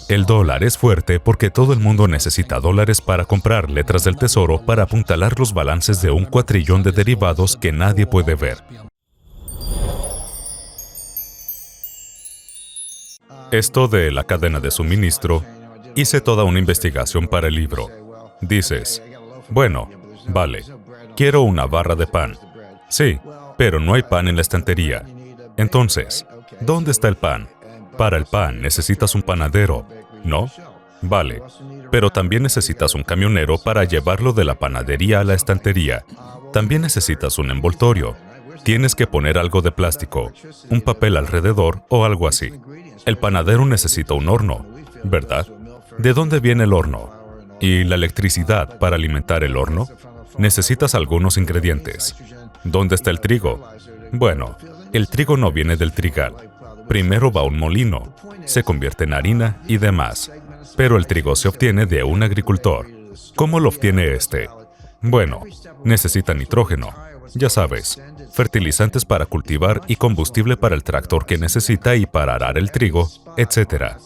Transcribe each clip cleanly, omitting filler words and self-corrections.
El dólar es fuerte porque todo el mundo necesita dólares para comprar letras del tesoro para apuntalar los balances de un cuatrillón de derivados que nadie puede ver. Esto de la cadena de suministro, hice toda una investigación para el libro. Dices, bueno, vale, quiero una barra de pan. Sí, pero no hay pan en la estantería. Entonces, ¿dónde está el pan? Para el pan necesitas un panadero, ¿no? Vale, pero también necesitas un camionero para llevarlo de la panadería a la estantería. También necesitas un envoltorio. Tienes que poner algo de plástico, un papel alrededor o algo así. El panadero necesita un horno, ¿verdad? ¿De dónde viene el horno? ¿Y la electricidad para alimentar el horno? Necesitas algunos ingredientes. ¿Dónde está el trigo? Bueno, el trigo no viene del trigal. Primero va a un molino, se convierte en harina y demás. Pero el trigo se obtiene de un agricultor. ¿Cómo lo obtiene este? Bueno, necesita nitrógeno, ya sabes, fertilizantes para cultivar y combustible para el tractor que necesita y para arar el trigo, etc.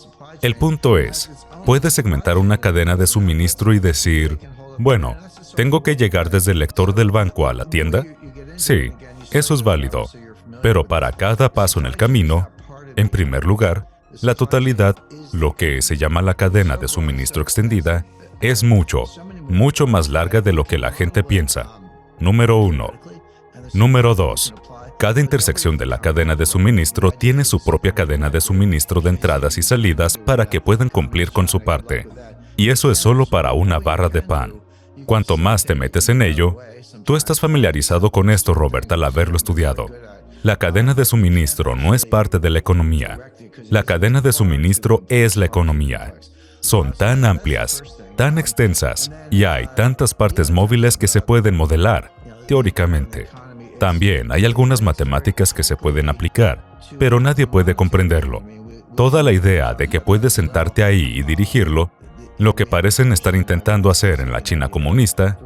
El punto es, puedes segmentar una cadena de suministro y decir, bueno, ¿tengo que llegar desde el lector del banco a la tienda? Sí, eso es válido. Pero para cada paso en el camino, en primer lugar, la totalidad, lo que se llama la cadena de suministro extendida, es mucho más larga de lo que la gente piensa. Número 1. Número 2. Cada intersección de la cadena de suministro tiene su propia cadena de suministro de entradas y salidas para que puedan cumplir con su parte. Y eso es solo para una barra de pan. Cuanto más te metes en ello, tú estás familiarizado con esto, Robert, al haberlo estudiado. La cadena de suministro no es parte de la economía. La cadena de suministro es la economía. Son tan amplias, tan extensas, y hay tantas partes móviles que se pueden modelar, teóricamente. También hay algunas matemáticas que se pueden aplicar, pero nadie puede comprenderlo. Toda la idea de que puedes sentarte ahí y dirigirlo, lo que parecen estar intentando hacer en la China comunista,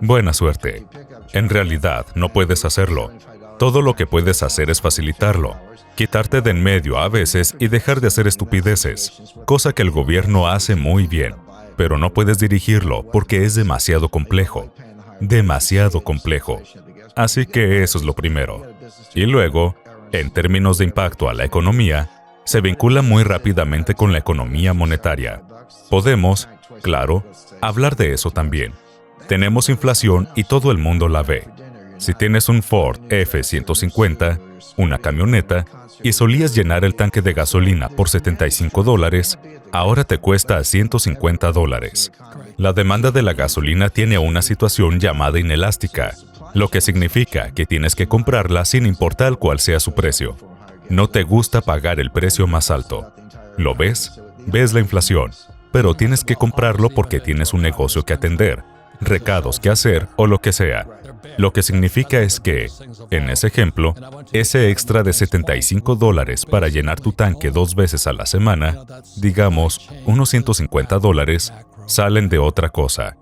buena suerte. En realidad, no puedes hacerlo. Todo lo que puedes hacer es facilitarlo, quitarte de en medio a veces y dejar de hacer estupideces, cosa que el gobierno hace muy bien, pero no puedes dirigirlo porque es demasiado complejo. Demasiado complejo. Así que eso es lo primero. Y luego, en términos de impacto a la economía, se vincula muy rápidamente con la economía monetaria. Podemos, claro, hablar de eso también. Tenemos inflación y todo el mundo la ve. Si tienes un Ford F-150, una camioneta, y solías llenar el tanque de gasolina por $75, ahora te cuesta $150. La demanda de la gasolina tiene una situación llamada inelástica, lo que significa que tienes que comprarla sin importar cuál sea su precio. No te gusta pagar el precio más alto. ¿Lo ves? Ves la inflación, pero tienes que comprarlo porque tienes un negocio que atender, recados que hacer o lo que sea. Lo que significa es que, en ese ejemplo, ese extra de $75 para llenar tu tanque 2 veces a la semana, digamos, unos $150, salen de otra cosa.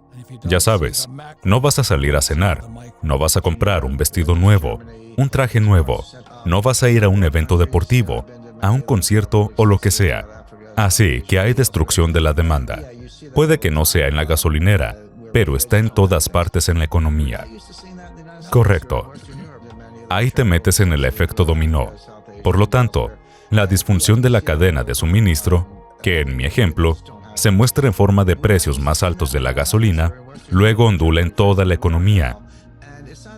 Ya sabes, no vas a salir a cenar, no vas a comprar un vestido nuevo, un traje nuevo, no vas a ir a un evento deportivo, a un concierto o lo que sea. Así que hay destrucción de la demanda. Puede que no sea en la gasolinera, pero está en todas partes en la economía. Correcto. Ahí te metes en el efecto dominó. Por lo tanto, la disfunción de la cadena de suministro, que en mi ejemplo, se muestra en forma de precios más altos de la gasolina, luego ondula en toda la economía.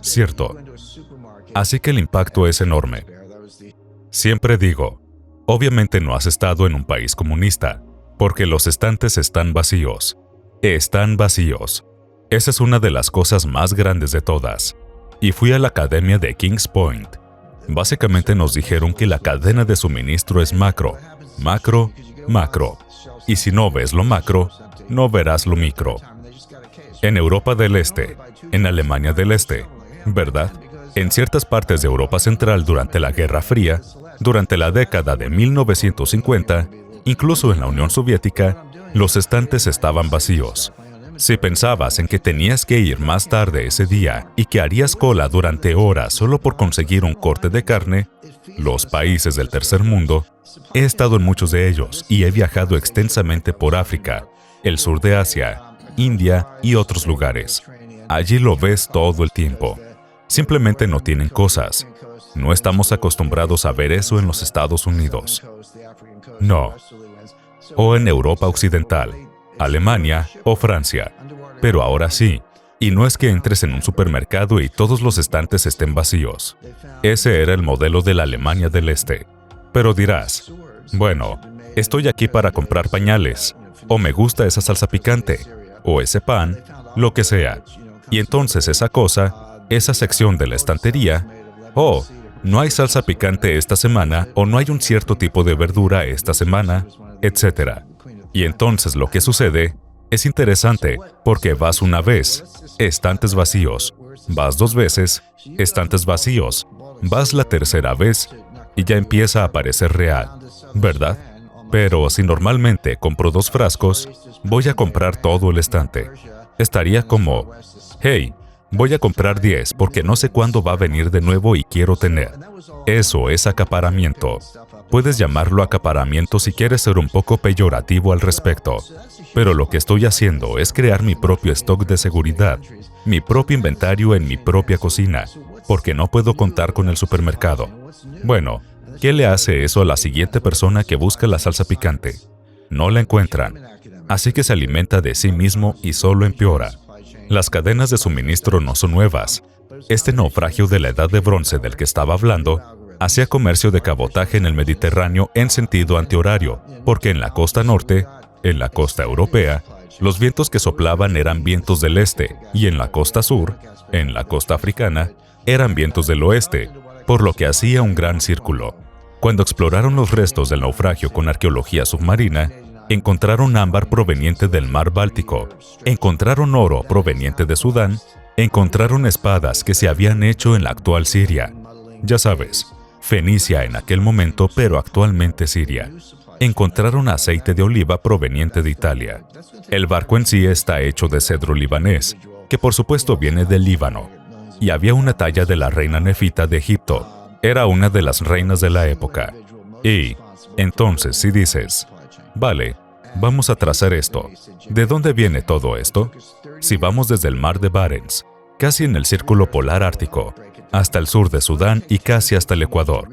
Cierto. Así que el impacto es enorme. Siempre digo, obviamente no has estado en un país comunista, porque los estantes están vacíos. Están vacíos. Esa es una de las cosas más grandes de todas. Y fui a la academia de Kings Point. Básicamente nos dijeron que la cadena de suministro es macro, macro, macro. Y si no ves lo macro, no verás lo micro. En Europa del Este, en Alemania del Este, ¿verdad? En ciertas partes de Europa Central durante la Guerra Fría, durante la década de 1950, incluso en la Unión Soviética, los estantes estaban vacíos. Si pensabas en que tenías que ir más tarde ese día y que harías cola durante horas solo por conseguir un corte de carne, los países del tercer mundo, he estado en muchos de ellos y he viajado extensamente por África, el sur de Asia, India y otros lugares. Allí lo ves todo el tiempo. Simplemente no tienen cosas. No estamos acostumbrados a ver eso en los Estados Unidos. No. O en Europa Occidental, Alemania o Francia. Pero ahora sí. Y no es que entres en un supermercado y todos los estantes estén vacíos. Ese era el modelo de la Alemania del Este. Pero dirás, bueno, estoy aquí para comprar pañales, o me gusta esa salsa picante, o ese pan, lo que sea. Y entonces esa cosa, esa sección de la estantería, oh, no hay salsa picante esta semana, o no hay un cierto tipo de verdura esta semana, etc. Y entonces lo que sucede es interesante, porque vas una vez, estantes vacíos, vas 2 veces, estantes vacíos, vas la tercera vez y ya empieza a parecer real, ¿verdad? Pero si normalmente compro 2 frascos, voy a comprar todo el estante. Estaría como, hey, voy a comprar 10 porque no sé cuándo va a venir de nuevo y quiero tener. Eso es acaparamiento. Puedes llamarlo acaparamiento si quieres ser un poco peyorativo al respecto. Pero lo que estoy haciendo es crear mi propio stock de seguridad, mi propio inventario en mi propia cocina, porque no puedo contar con el supermercado. Bueno, ¿qué le hace eso a la siguiente persona que busca la salsa picante? No la encuentran. Así que se alimenta de sí mismo y solo empeora. Las cadenas de suministro no son nuevas. Este naufragio de la edad de bronce del que estaba hablando hacía comercio de cabotaje en el Mediterráneo en sentido antihorario, porque en la costa norte, en la costa europea, los vientos que soplaban eran vientos del este, y en la costa sur, en la costa africana, eran vientos del oeste, por lo que hacía un gran círculo. Cuando exploraron los restos del naufragio con arqueología submarina, encontraron ámbar proveniente del mar Báltico, encontraron oro proveniente de Sudán, encontraron espadas que se habían hecho en la actual Siria. Ya sabes, Fenicia en aquel momento, pero actualmente Siria. Encontraron aceite de oliva proveniente de Italia. El barco en sí está hecho de cedro libanés, que por supuesto viene del Líbano. Y había una talla de la reina Nefita de Egipto. Era una de las reinas de la época. Y, entonces, si dices, vale, vamos a trazar esto. ¿De dónde viene todo esto? Si vamos desde el mar de Barents, casi en el círculo polar ártico, hasta el sur de Sudán y casi hasta el Ecuador,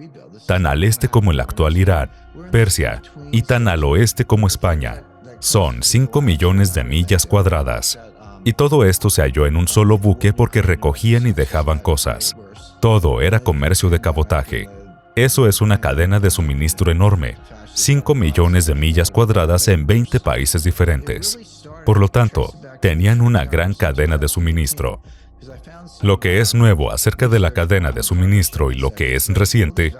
tan al este como el actual Irán, Persia, y tan al oeste como España. Son 5 millones de millas cuadradas. Y todo esto se halló en un solo buque porque recogían y dejaban cosas. Todo era comercio de cabotaje. Eso es una cadena de suministro enorme. 5 millones de millas cuadradas en 20 países diferentes. Por lo tanto, tenían una gran cadena de suministro. Lo que es nuevo acerca de la cadena de suministro y lo que es reciente,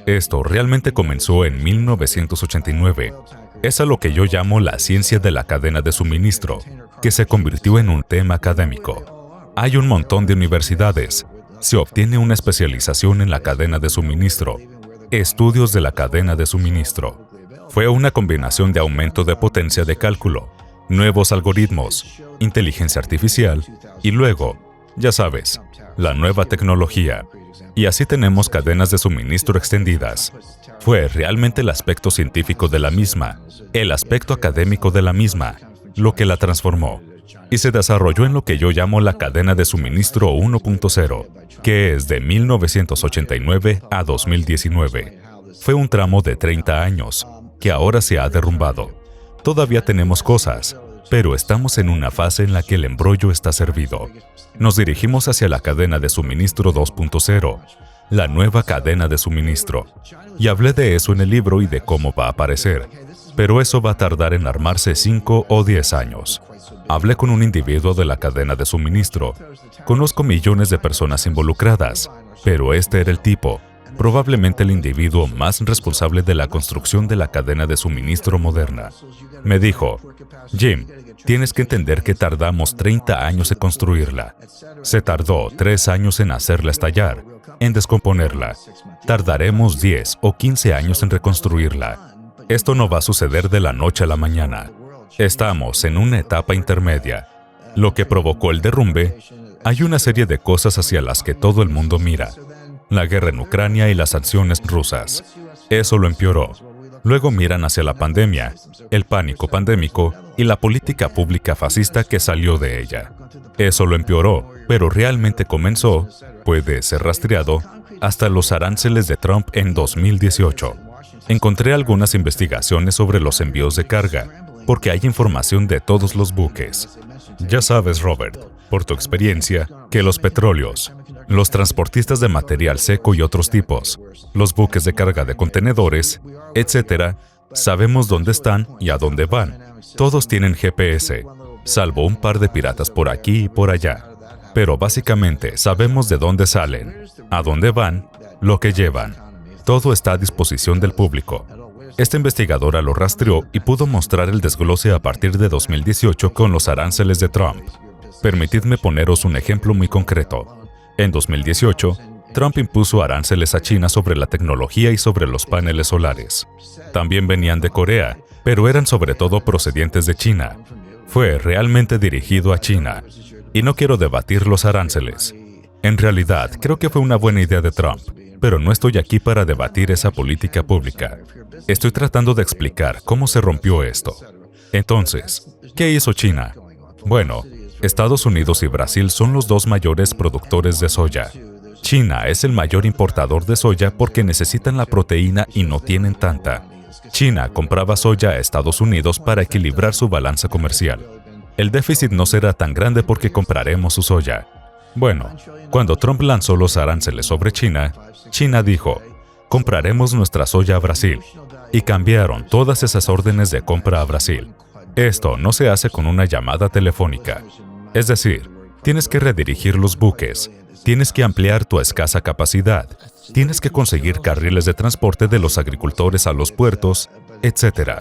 esto realmente comenzó en 1989. Es a lo que yo llamo la ciencia de la cadena de suministro, que se convirtió en un tema académico. Hay un montón de universidades. Se obtiene una especialización en la cadena de suministro, estudios de la cadena de suministro. Fue una combinación de aumento de potencia de cálculo, nuevos algoritmos, inteligencia artificial y luego, ya sabes, la nueva tecnología. Y así tenemos cadenas de suministro extendidas. Fue realmente el aspecto científico de la misma, el aspecto académico de la misma, lo que la transformó. Y se desarrolló en lo que yo llamo la cadena de suministro 1.0, que es de 1989 a 2019. Fue un tramo de 30 años, que ahora se ha derrumbado. Todavía tenemos cosas, pero estamos en una fase en la que el embrollo está servido. Nos dirigimos hacia la cadena de suministro 2.0, la nueva cadena de suministro. Y hablé de eso en el libro y de cómo va a aparecer. Pero eso va a tardar en armarse 5 o 10 años. Hablé con un individuo de la cadena de suministro. Conozco millones de personas involucradas, pero este era el tipo, probablemente el individuo más responsable de la construcción de la cadena de suministro moderna. Me dijo, Jim, tienes que entender que tardamos 30 años en construirla. Se tardó 3 años en hacerla estallar, en descomponerla. Tardaremos 10 o 15 años en reconstruirla. Esto no va a suceder de la noche a la mañana. Estamos en una etapa intermedia. Lo que provocó el derrumbe, hay una serie de cosas hacia las que todo el mundo mira. la guerra en Ucrania y las sanciones rusas. Eso lo empeoró. Luego miran hacia la pandemia, el pánico pandémico y la política pública fascista que salió de ella. Eso lo empeoró, pero realmente comenzó, puede ser rastreado, hasta los aranceles de Trump en 2018. Encontré algunas investigaciones sobre los envíos de carga, porque hay información de todos los buques. Ya sabes, Robert, por tu experiencia, que los petróleos, los transportistas de material seco y otros tipos, los buques de carga de contenedores, etc., sabemos dónde están y a dónde van. Todos tienen GPS, salvo un par de piratas por aquí y por allá. Pero básicamente sabemos de dónde salen, a dónde van, lo que llevan. Todo está a disposición del público. Esta investigadora lo rastreó y pudo mostrar el desglose a partir de 2018 con los aranceles de Trump. Permitidme poneros un ejemplo muy concreto. En 2018, Trump impuso aranceles a China sobre la tecnología y sobre los paneles solares. También venían de Corea, pero eran sobre todo procedientes de China. Fue realmente dirigido a China. Y no quiero debatir los aranceles. En realidad, creo que fue una buena idea de Trump, pero no estoy aquí para debatir esa política pública. Estoy tratando de explicar cómo se rompió esto. Entonces, ¿qué hizo China? Bueno, Estados Unidos y Brasil son los dos mayores productores de soya. China es el mayor importador de soya porque necesitan la proteína y no tienen tanta. China compraba soya a Estados Unidos para equilibrar su balanza comercial. El déficit no será tan grande porque compraremos su soya. Bueno, cuando Trump lanzó los aranceles sobre China, China dijo, compraremos nuestra soya a Brasil, y cambiaron todas esas órdenes de compra a Brasil. Esto no se hace con una llamada telefónica. Es decir, tienes que redirigir los buques, tienes que ampliar tu escasa capacidad, tienes que conseguir carriles de transporte de los agricultores a los puertos, etc.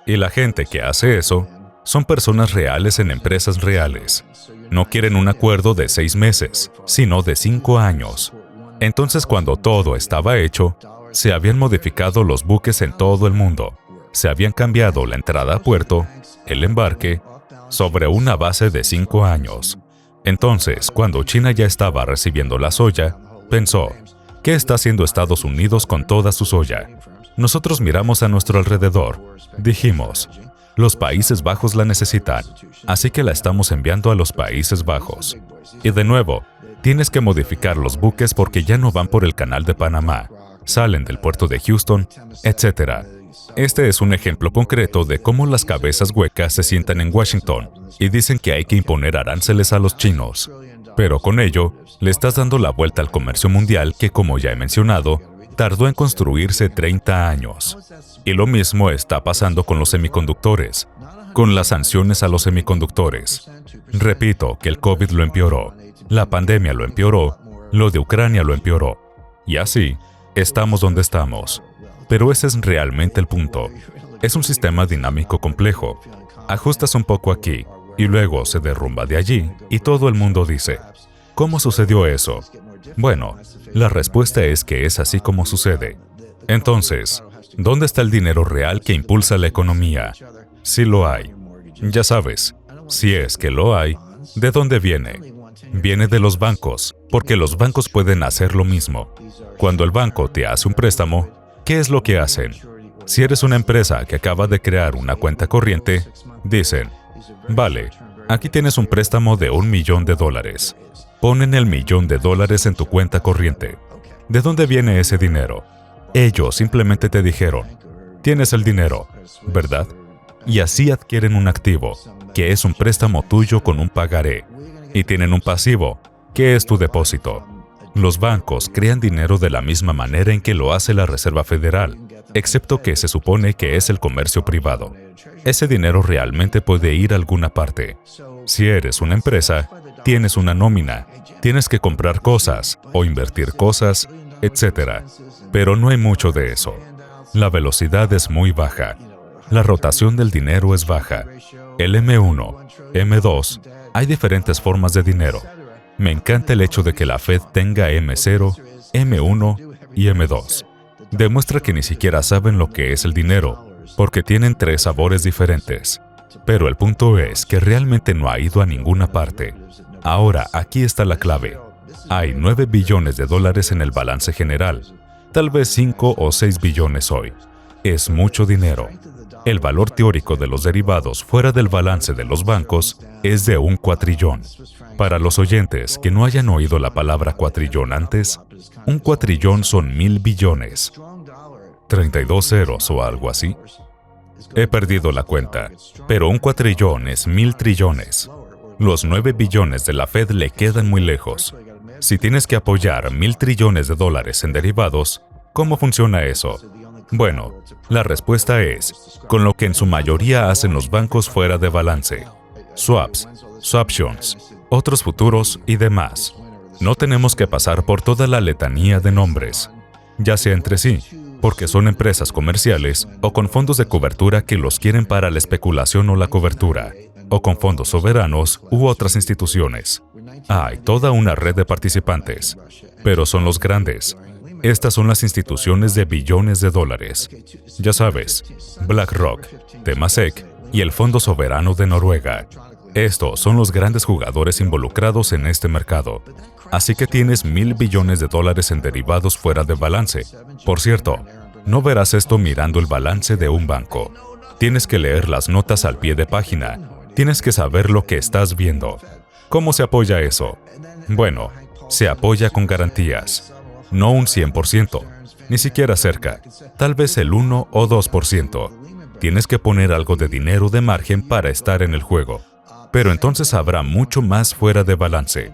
Y la gente que hace eso son personas reales en empresas reales. No quieren un acuerdo de 6 meses, sino de 5 años. Entonces, cuando todo estaba hecho, se habían modificado los buques en todo el mundo. Se habían cambiado la entrada a puerto, el embarque, sobre una base de 5 años. Entonces, cuando China ya estaba recibiendo la soya, pensó, ¿qué está haciendo Estados Unidos con toda su soya? Nosotros miramos a nuestro alrededor. Dijimos, los Países Bajos la necesitan, así que la estamos enviando a los Países Bajos. Y de nuevo, tienes que modificar los buques porque ya no van por el Canal de Panamá, salen del puerto de Houston, etc. Este es un ejemplo concreto de cómo las cabezas huecas se sientan en Washington y dicen que hay que imponer aranceles a los chinos. Pero con ello, le estás dando la vuelta al comercio mundial que, como ya he mencionado, tardó en construirse 30 años. Y lo mismo está pasando con los semiconductores, con las sanciones a los semiconductores. Repito que el COVID lo empeoró, la pandemia lo empeoró, lo de Ucrania lo empeoró. Y así, estamos donde estamos. Pero ese es realmente el punto. Es un sistema dinámico complejo. Ajustas un poco aquí, y luego se derrumba de allí, y todo el mundo dice, ¿cómo sucedió eso? Bueno, la respuesta es que es así como sucede. Entonces, ¿dónde está el dinero real que impulsa la economía? Sí lo hay. Ya sabes, si es que lo hay, ¿de dónde viene? Viene de los bancos, porque los bancos pueden hacer lo mismo. Cuando el banco te hace un préstamo, ¿qué es lo que hacen? Si eres una empresa que acaba de crear una cuenta corriente, dicen, vale, aquí tienes un préstamo de $1 millón. Ponen el $1 millón en tu cuenta corriente. ¿De dónde viene ese dinero? Ellos simplemente te dijeron, tienes el dinero, ¿verdad? Y así adquieren un activo, que es un préstamo tuyo con un pagaré. Y tienen un pasivo, que es tu depósito. Los bancos crean dinero de la misma manera en que lo hace la Reserva Federal, excepto que se supone que es el comercio privado. Ese dinero realmente puede ir a alguna parte. Si eres una empresa, tienes una nómina, tienes que comprar cosas o invertir cosas, etc. Pero no hay mucho de eso. La velocidad es muy baja. La rotación del dinero es baja. El M1, M2, hay diferentes formas de dinero. Me encanta el hecho de que la Fed tenga M0, M1 y M2. Demuestra que ni siquiera saben lo que es el dinero, porque tienen 3 sabores diferentes. Pero el punto es que realmente no ha ido a ninguna parte. Ahora, aquí está la clave. Hay 9 billones de dólares en el balance general, tal vez 5 o 6 billones hoy. Es mucho dinero. El valor teórico de los derivados fuera del balance de los bancos es de 1 cuatrillón. Para los oyentes que no hayan oído la palabra cuatrillón antes, 1 cuatrillón son 1000 billones. 32 ceros o algo así. He perdido la cuenta, pero 1 cuatrillón es 1000 trillones. Los 9 billones de la Fed le quedan muy lejos. Si tienes que apoyar 1000 trillones de dólares en derivados, ¿cómo funciona eso? Bueno, la respuesta es, con lo que en su mayoría hacen los bancos fuera de balance. Swaps, swaptions, otros futuros y demás. No tenemos que pasar por toda la letanía de nombres, ya sea entre sí, porque son empresas comerciales o con fondos de cobertura que los quieren para la especulación o la cobertura, o con fondos soberanos u otras instituciones. Hay toda una red de participantes, pero son los grandes. Estas son las instituciones de billones de dólares. Ya sabes, BlackRock, Temasek y el Fondo Soberano de Noruega. Estos son los grandes jugadores involucrados en este mercado. Así que tienes 1000 billones de dólares en derivados fuera de balance. Por cierto, no verás esto mirando el balance de un banco. Tienes que leer las notas al pie de página. Tienes que saber lo que estás viendo. ¿Cómo se apoya eso? Bueno, se apoya con garantías. No un 100%, ni siquiera cerca, tal vez el 1 o 2%. Tienes que poner algo de dinero de margen para estar en el juego. Pero entonces habrá mucho más fuera de balance.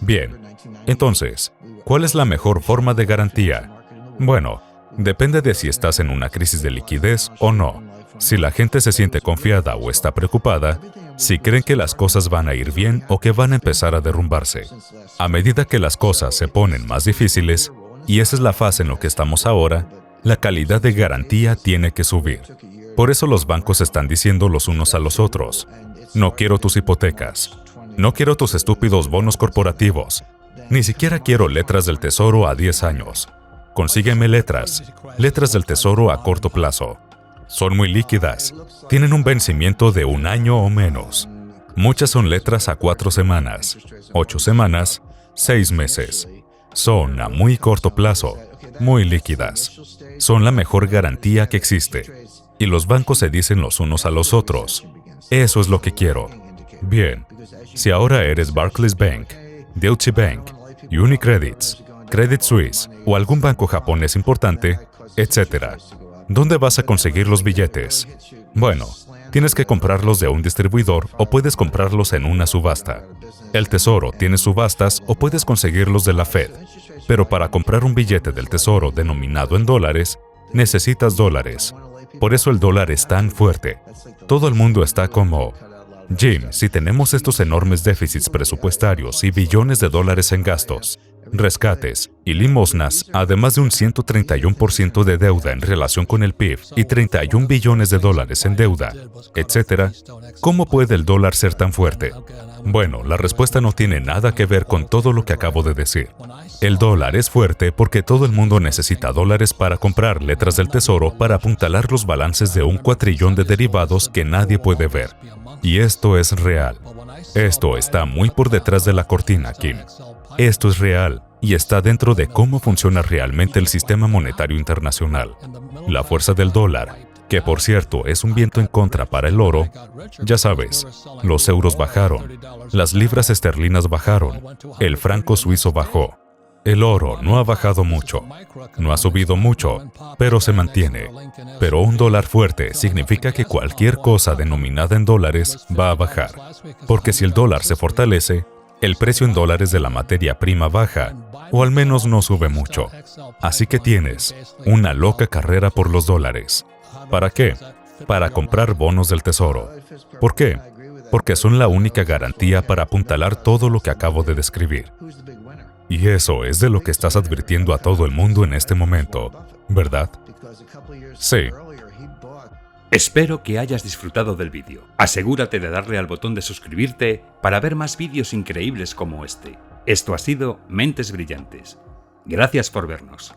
Bien, entonces, ¿cuál es la mejor forma de garantía? Bueno, depende de si estás en una crisis de liquidez o no. Si la gente se siente confiada o está preocupada, si creen que las cosas van a ir bien o que van a empezar a derrumbarse. A medida que las cosas se ponen más difíciles, y esa es la fase en la que estamos ahora, la calidad de garantía tiene que subir. Por eso los bancos están diciendo los unos a los otros, no quiero tus hipotecas, no quiero tus estúpidos bonos corporativos, ni siquiera quiero letras del tesoro a 10 años. Consígueme letras del tesoro a corto plazo. Son muy líquidas, tienen un vencimiento de 1 año o menos. Muchas son letras a 4 semanas, 8 semanas, 6 meses. Son a muy corto plazo, muy líquidas. Son la mejor garantía que existe. Y los bancos se dicen los unos a los otros. Eso es lo que quiero. Bien, si ahora eres Barclays Bank, Deutsche Bank, UniCredits, Credit Suisse o algún banco japonés importante, etc., ¿dónde vas a conseguir los billetes? Bueno, tienes que comprarlos de un distribuidor o puedes comprarlos en una subasta. El Tesoro tiene subastas o puedes conseguirlos de la Fed. Pero para comprar un billete del Tesoro denominado en dólares, necesitas dólares. Por eso el dólar es tan fuerte. Todo el mundo está como, Jim, si tenemos estos enormes déficits presupuestarios y billones de dólares en gastos, rescates y limosnas, además de un 131% de deuda en relación con el PIB y 31 billones de dólares en deuda, etc., ¿cómo puede el dólar ser tan fuerte? Bueno, la respuesta no tiene nada que ver con todo lo que acabo de decir. El dólar es fuerte porque todo el mundo necesita dólares para comprar letras del tesoro para apuntalar los balances de 1 cuatrillón de derivados que nadie puede ver. Y esto es real. Esto está muy por detrás de la cortina, Kim. Esto es real y está dentro de cómo funciona realmente el sistema monetario internacional. La fuerza del dólar, que por cierto es un viento en contra para el oro, ya sabes, los euros bajaron, las libras esterlinas bajaron, el franco suizo bajó. El oro no ha bajado mucho, no ha subido mucho, pero se mantiene. Pero un dólar fuerte significa que cualquier cosa denominada en dólares va a bajar, porque si el dólar se fortalece, el precio en dólares de la materia prima baja, o al menos no sube mucho. Así que tienes una loca carrera por los dólares. ¿Para qué? Para comprar bonos del tesoro. ¿Por qué? Porque son la única garantía para apuntalar todo lo que acabo de describir. Y eso es de lo que estás advirtiendo a todo el mundo en este momento, ¿verdad? Sí. Espero que hayas disfrutado del vídeo. Asegúrate de darle al botón de suscribirte para ver más vídeos increíbles como este. Esto ha sido Mentes Brillantes. Gracias por vernos.